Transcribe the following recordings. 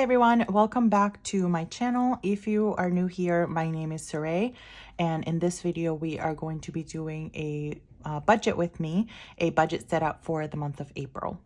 Everyone, welcome back to my channel. If you are new here, my name is Saray, and in this video we are going to be doing a budget with me, a budget setup for the month of April.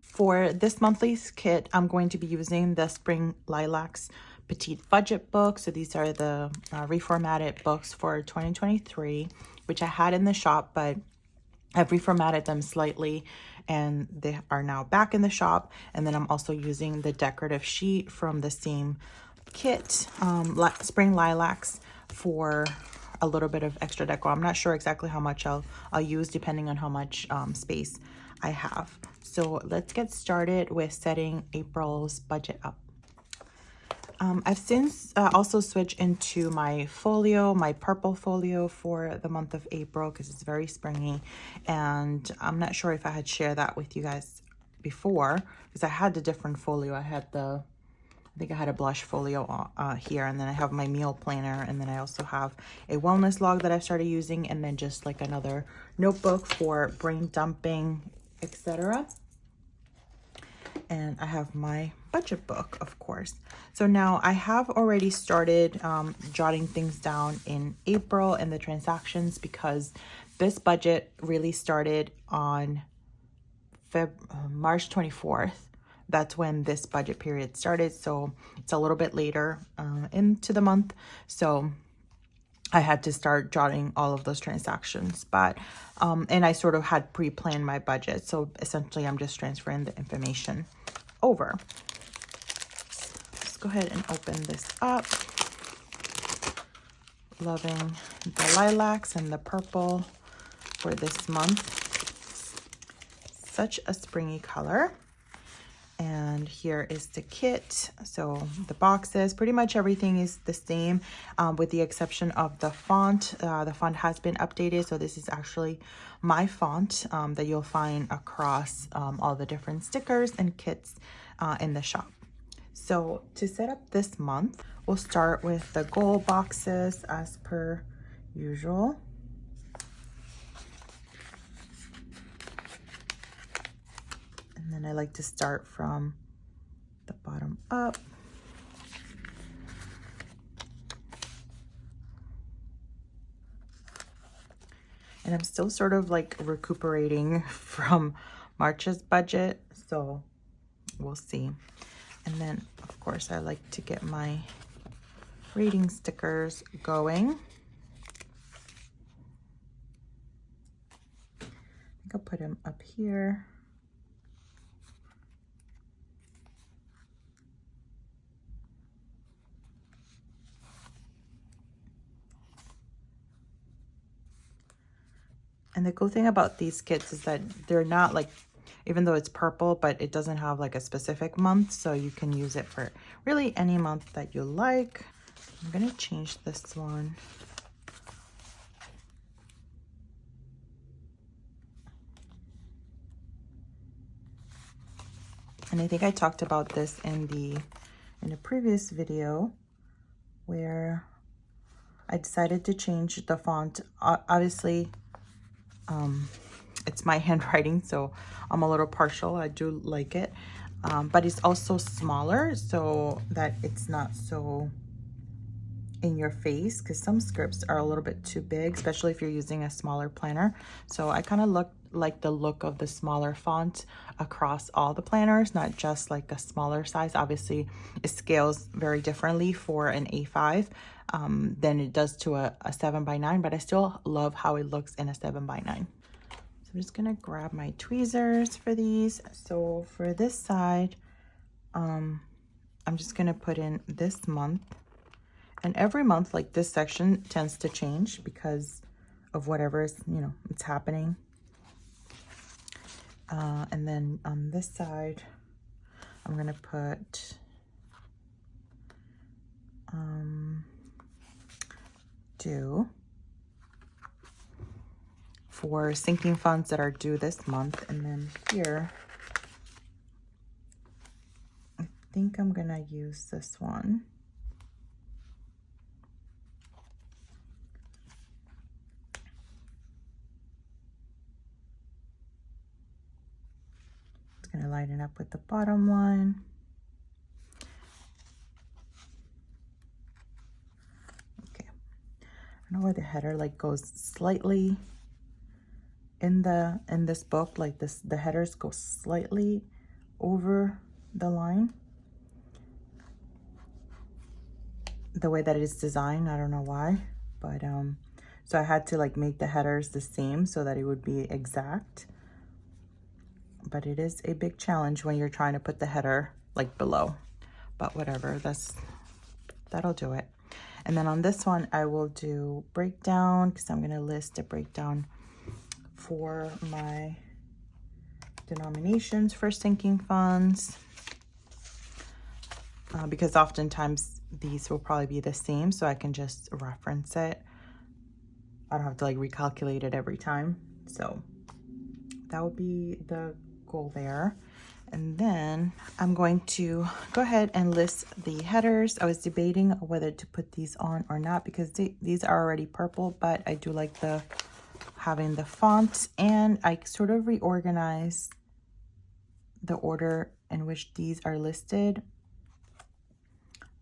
For this monthly's kit, I'm going to be using the Spring Lilacs Petite budget book. So these are the reformatted books for 2023, which I had in the shop, but I've reformatted them slightly and they are now back in the shop. And then I'm also using the decorative sheet from the same kit, Spring Lilacs, for a little bit of extra decor. I'm not sure exactly how much I'll use depending on how much space I have. So let's get started with setting April's budget up. I've since also switched into my folio, my purple folio for the month of April because it's very springy. And I'm not sure if I had shared that with you guys before because I had the different folio. I think I had a blush folio here, and then I have my meal planner, and then I also have a wellness log that I've started using, and then just like another notebook for brain dumping, etc. And I have my budget book, of course. So now I have already started jotting things down in April and the transactions because this budget really started on March 24th. That's when this budget period started. So it's a little bit later into the month. So I had to start jotting all of those transactions, but and I sort of had pre-planned my budget. So essentially I'm just transferring the information over. Let's go ahead and open this up. Loving the lilacs and the purple for this month. Such a springy color. And here is the kit. So the boxes, pretty much everything is the same with the exception of the font. The font has been updated. So this is actually my font that you'll find across all the different stickers and kits in the shop. So to set up this month, we'll start with the goal boxes as per usual. And then I like to start from the bottom up. And I'm still sort of like recuperating from March's budget, so we'll see. And then, of course, I like to get my reading stickers going. I think I'll put them up here. And the cool thing about these kits is that they're not like, even though it's purple, but it doesn't have like a specific month. So you can use it for really any month that you like. I'm going to change this one. And I think I talked about this in a previous video where I decided to change the font. Obviously, it's my handwriting, so I'm a little partial. I do like it, but it's also smaller so that it's not so in your face, because some scripts are a little bit too big, especially if you're using a smaller planner. So I kind of like the look of the smaller font across all the planners, not just like a smaller size. Obviously it scales very differently for an A5 than it does to a 7x9, but I still love how it looks in a 7x9. So I'm just gonna grab my tweezers for these. So for this side, I'm just gonna put in this month. And every month, like this section tends to change because of whatever is, it's happening. And then on this side, I'm gonna put due for sinking funds that are due this month. And then here, I think I'm gonna use this one. gonna line it up with the bottom one. Okay, I don't know where the header like goes slightly in this book, like this, the headers go slightly over the line. The way that it is designed, I don't know why, but so I had to like make the headers the same so that it would be exact. But it is a big challenge when you're trying to put the header like below, but whatever, that'll do it. And then on this one, I will do breakdown because I'm gonna list a breakdown for my denominations for sinking funds, because oftentimes these will probably be the same, so I can just reference it. I don't have to like recalculate it every time. So that would be the goal there. And then I'm going to go ahead and list the headers. I was debating whether to put these on or not because these are already purple, but I do like the having the font, and I sort of reorganized the order in which these are listed.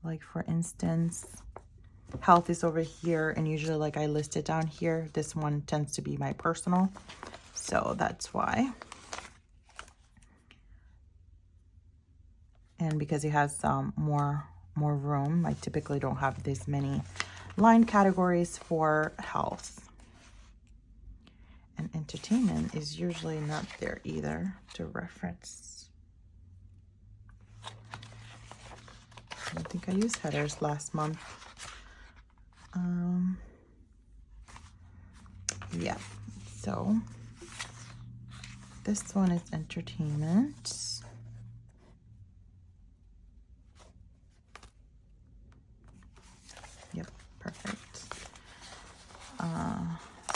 Like for instance, health is over here, and usually like I list it down here. This one tends to be my personal, so that's why. And because it has more room, I typically don't have this many line categories for health. And entertainment is usually not there either to reference. I don't think I used headers last month. Yeah, so this one is entertainment. Yep, perfect.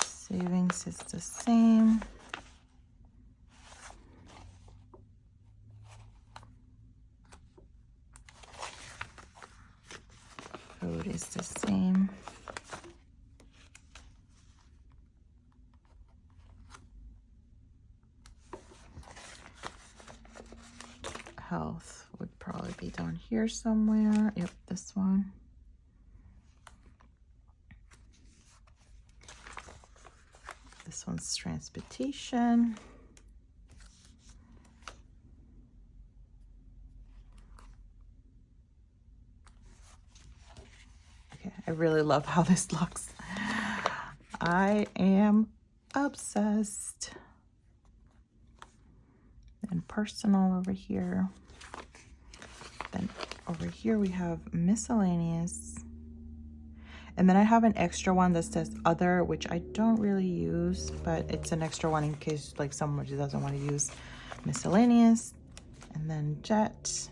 Savings is the same. Food is the same. Health would probably be down here somewhere. Yep, this one. This one's transportation. Okay, I really love how this looks. I am obsessed. And personal over here. Then over here we have miscellaneous. And then I have an extra one that says other, which I don't really use, but it's an extra one in case like someone just doesn't want to use miscellaneous. And then jet.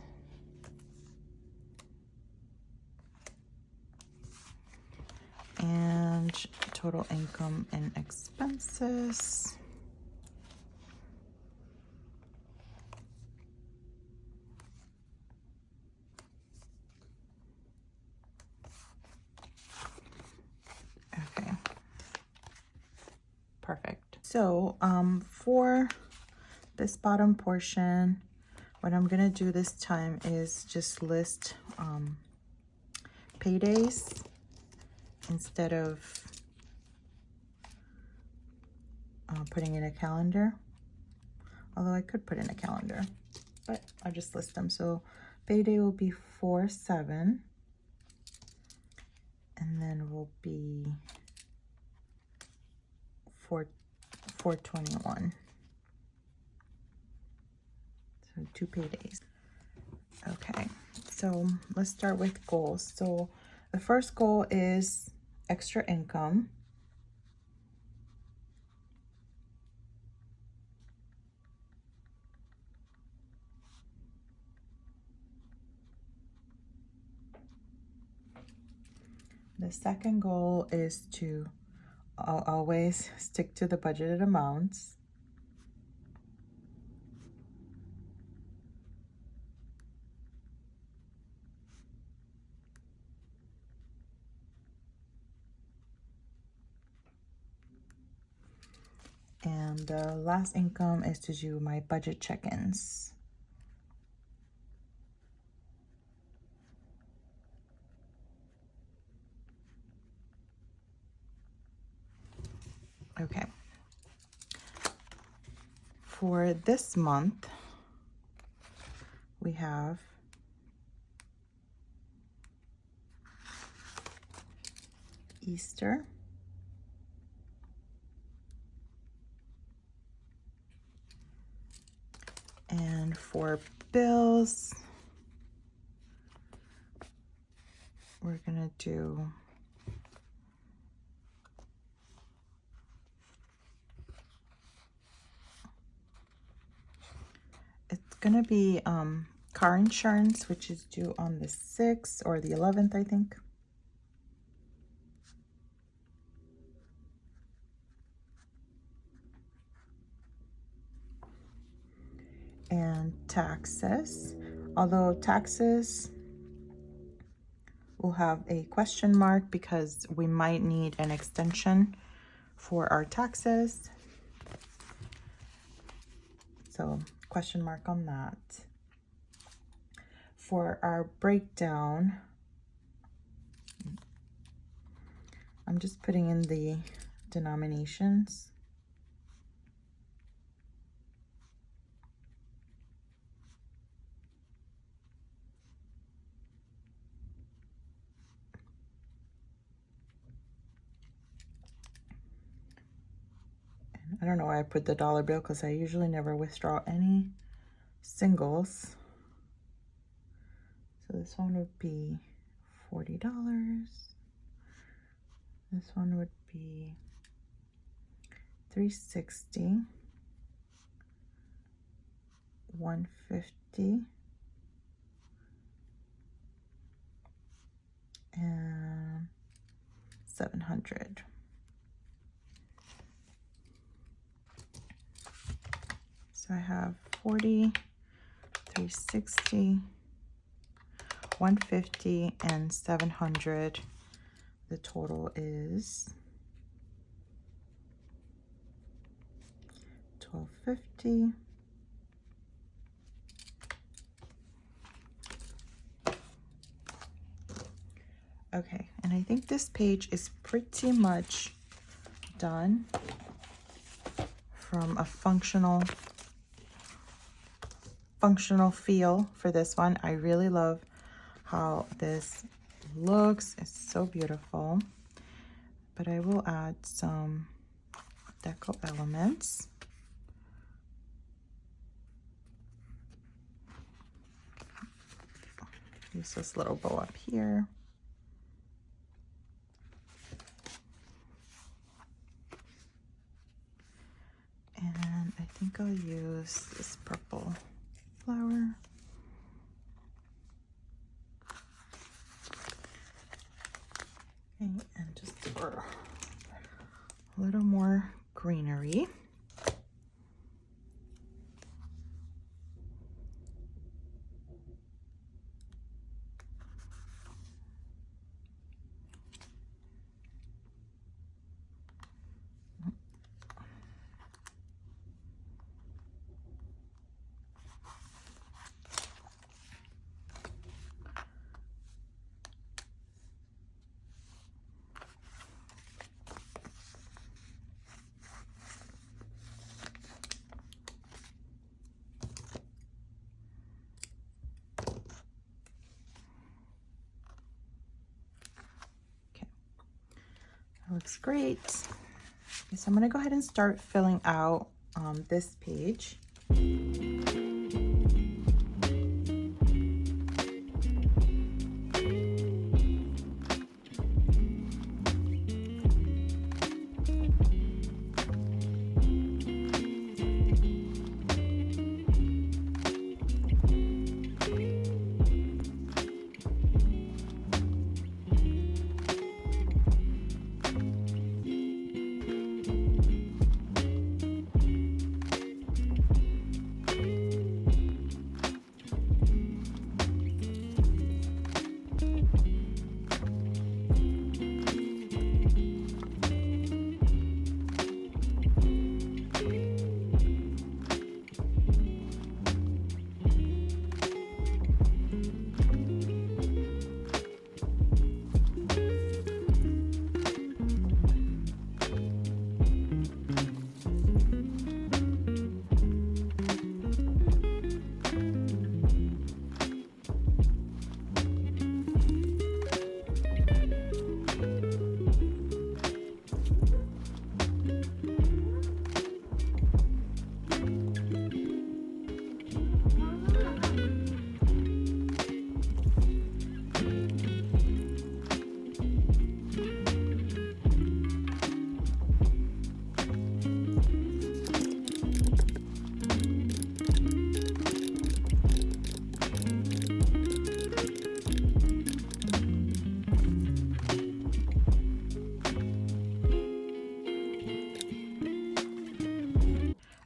And total income and expenses. Okay. Perfect. So for this bottom portion, what I'm gonna do this time is just list paydays instead of putting in a calendar. Although I could put in a calendar, but I'll just list them. So payday will be 4/7, and then will be 4/21. So 2 paydays. Okay, so let's start with goals. So the first goal is extra income. The second goal is to always stick to the budgeted amounts. And the last income is to do my budget check-ins. Okay. For this month, we have Easter, and for bills, we're gonna do it's gonna be car insurance, which is due on the 6th or the 11th, I think. And taxes, although taxes will have a question mark because we might need an extension for our taxes. So question mark on that. For our breakdown, I'm just putting in the denominations. And I don't know why I put the dollar bill because I usually never withdraw any singles. So this one would be $40. This one would be $360, $150, and $700. So I have 40, 360, 150, and 700. The total is $1250. Okay, and I think this page is pretty much done from a functional feel for this one. I really love how this looks. It's so beautiful. But I will add some deco elements. Use this little bow up here. And I think I'll use this purple flower. Okay, and just for a little more greenery. Looks great. Okay, so I'm going to go ahead and start filling out this page.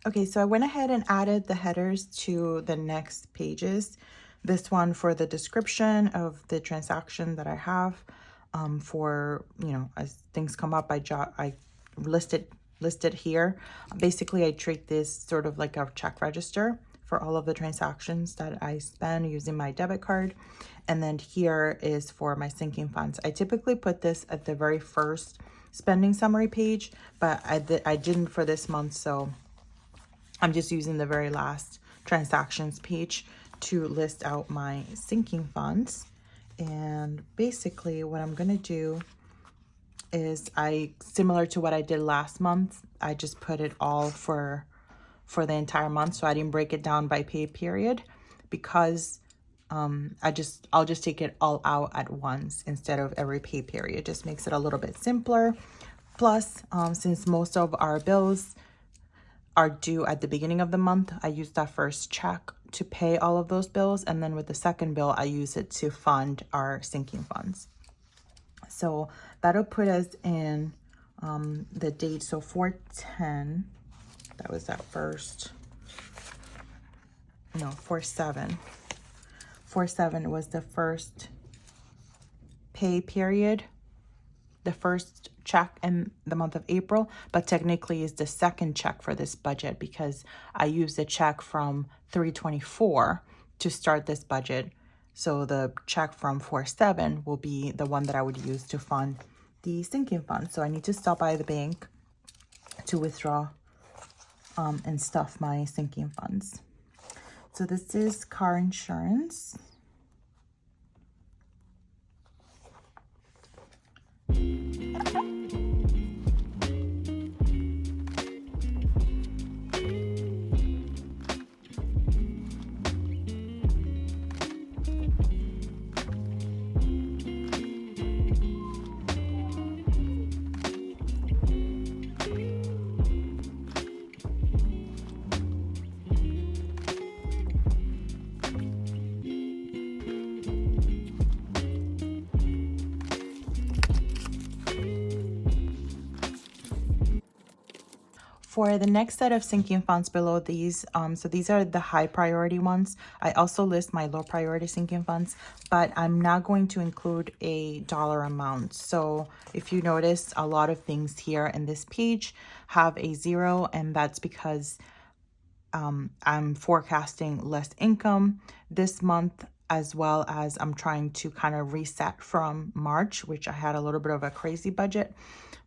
Okay, so I went ahead and added the headers to the next pages. This one for the description of the transaction that I have, for, as things come up, I listed here. Basically, I treat this sort of like a check register for all of the transactions that I spend using my debit card. And then here is for my sinking funds. I typically put this at the very first spending summary page, but I didn't for this month, so I'm just using the very last transactions page to list out my sinking funds. And basically what I'm going to do is similar to what I did last month, I just put it all for the entire month. So I didn't break it down by pay period because I'll just take it all out at once instead of every pay period. It just makes it a little bit simpler. Plus, since most of our bills are due at the beginning of the month, I use that first check to pay all of those bills. And then with the second bill, I use it to fund our sinking funds. So that'll put us in the date. So 4/10, that was that first, no, 4/7. 4/7 was the first pay period, the first check in the month of April, but technically is the second check for this budget because I used the check from 3/24 to start this budget. So the check from 4/7 will be the one that I would use to fund the sinking fund. So I need to stop by the bank to withdraw and stuff my sinking funds. So this is car insurance. For the next set of sinking funds below these, so these are the high priority ones. I also list my low priority sinking funds, but I'm not going to include a dollar amount. So if you notice, a lot of things here in this page have a 0, and that's because I'm forecasting less income this month, as well as I'm trying to kind of reset from March, which I had a little bit of a crazy budget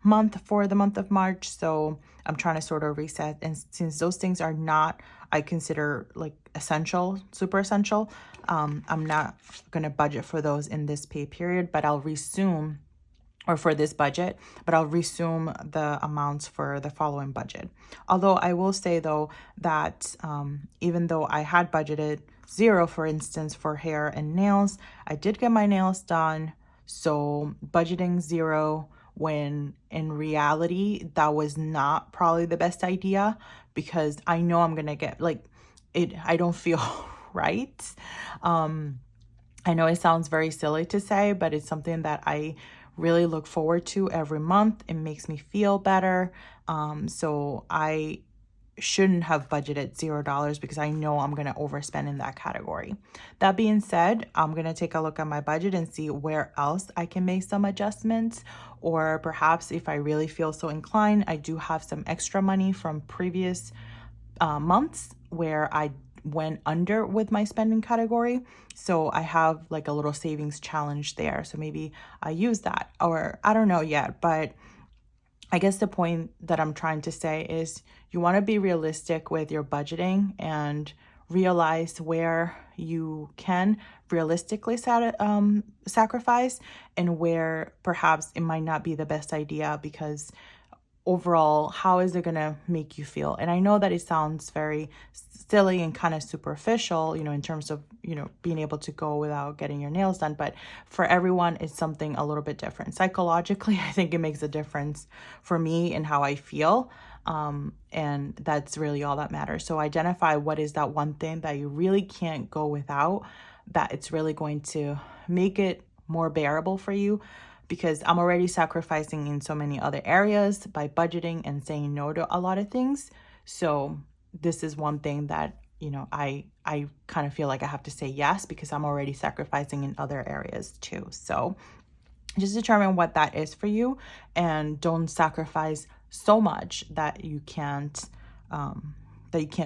month for the month of March. So I'm trying to sort of reset. And since those things are not, I consider like essential, super essential, I'm not going to budget for those in this pay period, but I'll resume, or for this budget, but I'll resume the amounts for the following budget. Although I will say though that even though I had budgeted 0, for instance, for hair and nails, I did get my nails done. So budgeting 0 when in reality that was not probably the best idea, because I know I'm gonna get like it, I don't feel right. I know it sounds very silly to say, but it's something that I really look forward to every month. It makes me feel better. So I shouldn't have budgeted $0 because I know I'm going to overspend in that category. That being said, I'm going to take a look at my budget and see where else I can make some adjustments, or perhaps if I really feel so inclined, I do have some extra money from previous months where I went under with my spending category. So I have like a little savings challenge there. So maybe I use that, or I don't know yet, but I guess the point that I'm trying to say is you want to be realistic with your budgeting and realize where you can realistically sacrifice and where perhaps it might not be the best idea, because overall, how is it going to make you feel? And I know that it sounds very silly and kind of superficial, in terms of, being able to go without getting your nails done. But for everyone, it's something a little bit different. Psychologically, I think it makes a difference for me and how I feel. And that's really all that matters. So identify what is that one thing that you really can't go without, that it's really going to make it more bearable for you. Because I'm already sacrificing in so many other areas by budgeting and saying no to a lot of things. So this is one thing that, you know, I kind of feel like I have to say yes, because I'm already sacrificing in other areas too. So just determine what that is for you, and don't sacrifice so much that you can't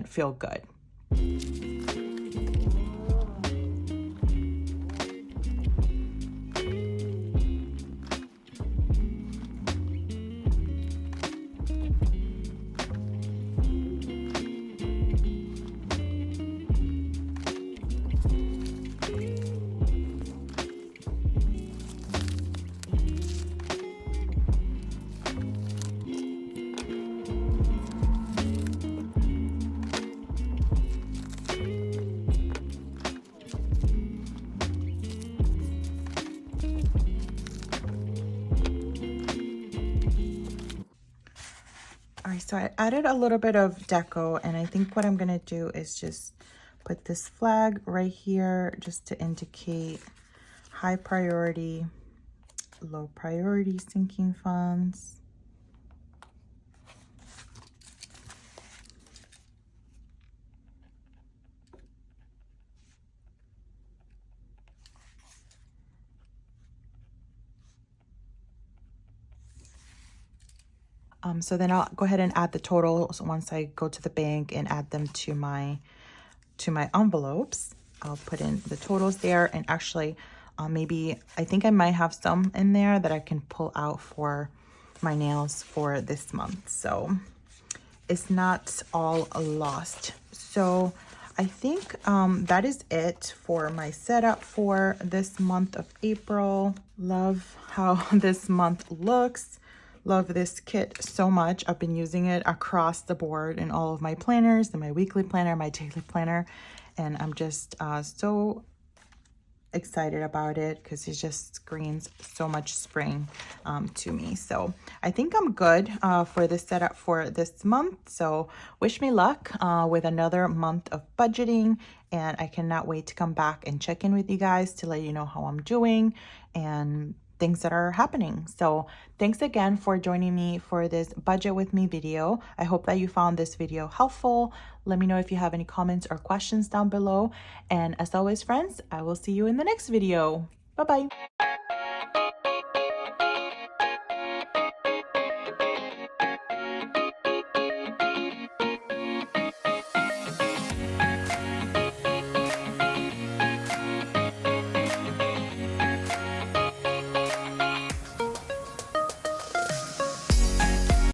feel good. All right, so I added a little bit of deco, and I think what I'm gonna do is just put this flag right here just to indicate high priority, low priority sinking funds. So then I'll go ahead and add the totals once I go to the bank and add them to my envelopes. I'll put in the totals there, and actually maybe I think I might have some in there that I can pull out for my nails for this month. So it's not all lost. So I think that is it for my setup for this month of April. Love how this month looks. Love this kit so much. I've been using it across the board in all of my planners, in my weekly planner, my daily planner, and I'm just so excited about it because it just screams so much spring to me. So I think I'm good for this setup for this month. So wish me luck with another month of budgeting, and I cannot wait to come back and check in with you guys to let you know how I'm doing and things that are happening. So thanks again for joining me for this budget with me video. I hope that you found this video helpful. Let me know if you have any comments or questions down below. And as always, friends, I will see you in the next video. Bye-bye.